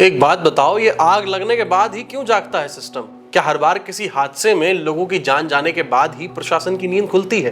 एक बात बताओ, ये आग लगने के बाद ही क्यों जागता है सिस्टम? क्या हर बार किसी हादसे में लोगों की जान जाने के बाद ही प्रशासन की नींद खुलती है?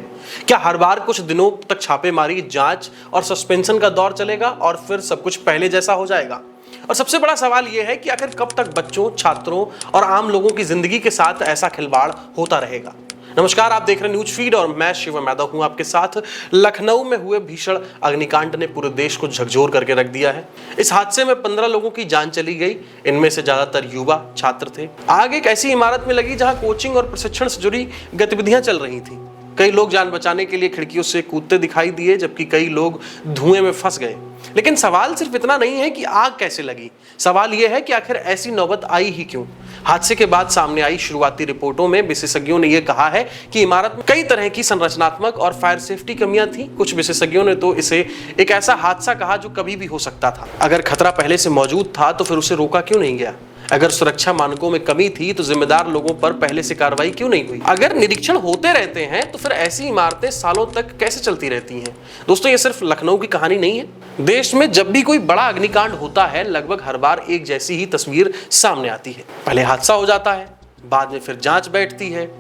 क्या हर बार कुछ दिनों तक छापेमारी, जांच और सस्पेंशन का दौर चलेगा और फिर सब कुछ पहले जैसा हो जाएगा? और सबसे बड़ा सवाल यह है कि आखिर कब तक बच्चों, छात्रों और आम लोगों की जिंदगी के साथ ऐसा खिलवाड़ होता रहेगा? नमस्कार, आप देख रहे हैं न्यूज फीड और मैं शिवम यादव हूं आपके साथ। लखनऊ में हुए भीषण अग्निकांड ने पूरे देश को झकझोर करके रख दिया है। इस हादसे में 15 लोगों की जान चली गई। इनमें से ज्यादातर युवा छात्र थे। आग एक ऐसी इमारत में लगी जहां कोचिंग और प्रशिक्षण से जुड़ी गतिविधियां चल रही थी। कई लोग जान बचाने के लिए खिड़कियों से कूदते दिखाई दिए, जबकि कई लोग धुएं में फंस गए। लेकिन सवाल सिर्फ इतना नहीं है कि आग कैसे लगी, सवाल यह है कि आखिर ऐसी नौबत आई ही क्यों। हादसे के बाद सामने आई शुरुआती रिपोर्टों में विशेषज्ञों ने यह कहा है कि इमारत में कई तरह की संरचनात्मक और फायर सेफ्टी कमियां थी। कुछ विशेषज्ञों ने तो इसे एक ऐसा हादसा कहा जो कभी भी हो सकता था। अगर खतरा पहले से मौजूद था तो फिर उसे रोका क्यों नहीं गया? अगर सुरक्षा मानकों में कमी थी तो जिम्मेदार लोगों पर पहले से कार्रवाई क्यों नहीं हुई? अगर निरीक्षण होते रहते हैं तो फिर ऐसी इमारतें सालों तक कैसे चलती रहती हैं? दोस्तों, ये सिर्फ लखनऊ की कहानी नहीं है। देश में जब भी कोई बड़ा अग्निकांड होता है, लगभग हर बार एक जैसी ही तस्वीर सामने आती है। पहले हादसा हो जाता है, बाद में फिर जांच बैठती है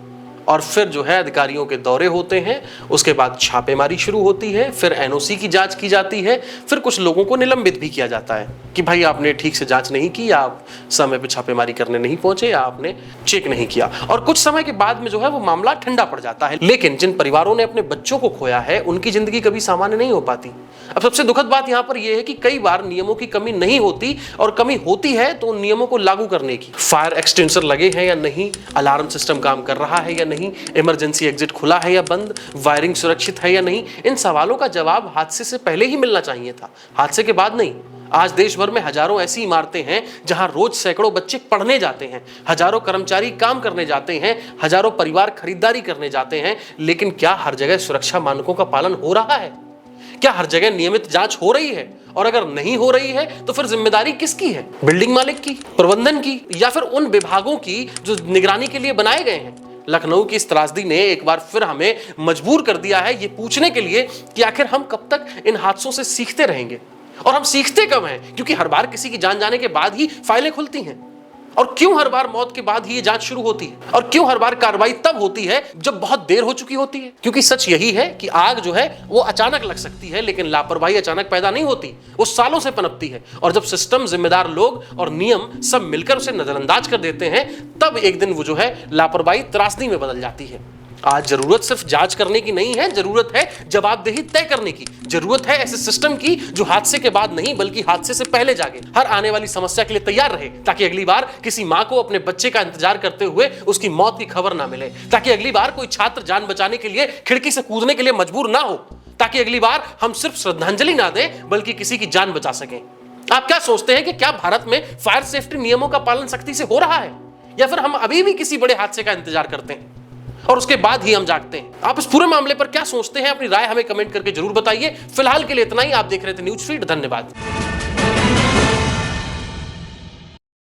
और फिर जो है अधिकारियों के दौरे होते हैं, उसके बाद छापेमारी शुरू होती है, फिर एनओसी की जांच की जाती है, फिर कुछ लोगों को निलंबित भी किया जाता है कि भाई आपने ठीक से जांच नहीं की, आप समय पे छापेमारी करने नहीं पहुंचे, या आपने चेक नहीं किया। और कुछ समय के बाद में जो है वो मामला ठंडा पड़ जाता है। लेकिन जिन परिवारों ने अपने बच्चों को खोया है, उनकी जिंदगी कभी सामान्य नहीं हो पाती। अब सबसे दुखद बात यहाँ पर यह है कि कई बार नियमों की कमी नहीं होती, और कमी होती है तो उन नियमों को लागू करने की। फायर एक्सटेंसर लगे हैं या नहीं, अलार्म सिस्टम काम कर रहा है या नहीं, इमरजेंसी एग्जिट खुला है या बंद, वायरिंग सुरक्षित है या नहीं, इन सवालों का जवाब हादसे से पहले ही मिलना चाहिए था, हादसे के बाद नहीं। आज देश भर में हजारों ऐसी इमारतें हैं जहां रोज सैकड़ों बच्चे पढ़ने जाते हैं, हजारों कर्मचारी काम करने जाते हैं, हजारों परिवार खरीदारी करने जाते हैं। लेकिन क्या हर जगह सुरक्षा मानकों का पालन हो रहा है? क्या हर जगह नियमित जांच हो रही है? और अगर नहीं हो रही है तो फिर जिम्मेदारी किसकी है? बिल्डिंग मालिक की, प्रबंधन की, या फिर उन विभागों की जो निगरानी के लिए बनाए गए हैं? लखनऊ की इस त्रासदी ने एक बार फिर हमें मजबूर कर दिया है ये पूछने के लिए कि आखिर हम कब तक इन हादसों से सीखते रहेंगे? और हम सीखते कब हैं? क्योंकि हर बार किसी की जान जाने के बाद ही फाइलें खुलती हैं। और क्यों हर बार मौत के बाद ही ये जांच शुरू होती है? और क्यों हर बार कार्रवाई तब होती है जब बहुत देर हो चुकी होती है? क्योंकि सच यही है कि आग जो है वो अचानक लग सकती है, लेकिन लापरवाही अचानक पैदा नहीं होती, वो सालों से पनपती है। और जब सिस्टम, जिम्मेदार लोग और नियम सब मिलकर उसे नजरअंदाज कर देते हैं, तब एक दिन वो जो है लापरवाही त्रासदी में बदल जाती है। आज जरूरत सिर्फ जांच करने की नहीं है, जरूरत है जवाबदेही तय करने की। जरूरत है ऐसे सिस्टम की जो हादसे के बाद नहीं बल्कि हादसे से पहले जागे, हर आने वाली समस्या के लिए तैयार रहे, ताकि अगली बार किसी मां को अपने बच्चे का इंतजार करते हुए उसकी मौत की खबर ना मिले, ताकि अगली बार कोई छात्र जान बचाने के लिए खिड़की से कूदने के लिए मजबूर ना हो, ताकि अगली बार हम सिर्फ श्रद्धांजलि ना दें बल्कि किसी की जान बचा सकें। आप क्या सोचते हैं कि क्या भारत में फायर सेफ्टी नियमों का पालन सख्ती से हो रहा है, या फिर हम अभी भी किसी बड़े हादसे का इंतजार करते हैं और उसके बाद ही हम जागते हैं? आप इस पूरे मामले पर क्या सोचते हैं? अपनी राय हमें कमेंट करके जरूर बताइए। फिलहाल के लिए इतना ही। आप देख रहे थे न्यूज फीड। धन्यवाद।